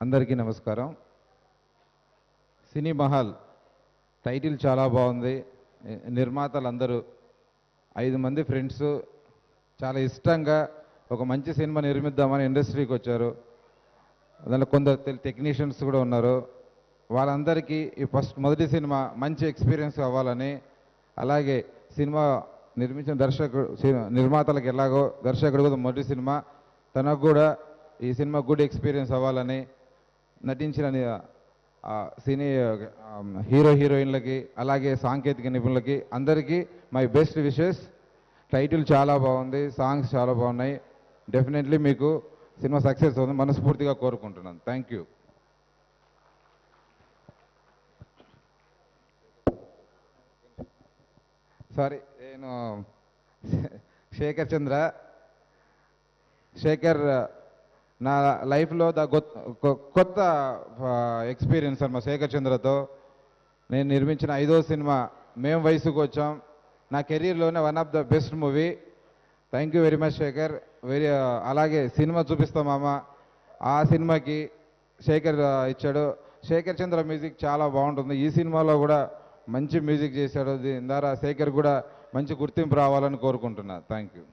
అందరికీ నమస్కారం. సినీ మహల్ టైటిల్ చాలా బాగుంది. నిర్మాతలందరూ 5 మంది ఫ్రెండ్స్ చాలా ఇష్టంగా ఒక మంచి సినిమా నిర్మిద్దామని ఇండస్ట్రీకి వచ్చారు. దానిలో కొందరు టెక్నీషియన్స్ కూడా ఉన్నారు. వాళ్ళందరికీ ఈ మొదటి సినిమా మంచి ఎక్స్పీరియన్స్ అవ్వాలని, అలాగే సినిమా నిర్మించిన నిర్మాతలకు ఎలాగో దర్శకుడు కూడా మొదటి సినిమా తనకు కూడా ఈ సినిమా గుడ్ ఎక్స్పీరియన్స్ అవ్వాలని, నటించిన సినీ హీరోయిన్లకి అలాగే సాంకేతిక నిపుణులకి అందరికీ మై బెస్ట్ విషెస్. టైటిల్ చాలా బాగుంది, సాంగ్స్ చాలా బాగున్నాయి. డెఫినెట్లీ మీకు సినిమా సక్సెస్ అవుతుంది మనస్ఫూర్తిగా కోరుకుంటున్నాను. Thank you. సారీ, నేను శేఖర్ నా లైఫ్లో కొత్త ఎక్స్పీరియన్స్ అన్నమా. శేఖర్ చంద్రతో నేను నిర్మించిన 5వ సినిమా మేము వయసుకు వచ్చాం. నా కెరీర్లోనే one of the best movie. Thank you very much Shekhar. అలాగే సినిమా చూపిస్తామమ్మా, ఆ సినిమాకి శేఖర్ ఇచ్చాడు. శేఖర్ చంద్ర మ్యూజిక్ చాలా బాగుంటుంది. ఈ సినిమాలో కూడా మంచి మ్యూజిక్ చేశాడు. దీని ద్వారా శేఖర్ కూడా మంచి గుర్తింపు రావాలని కోరుకుంటున్నా. Thank you.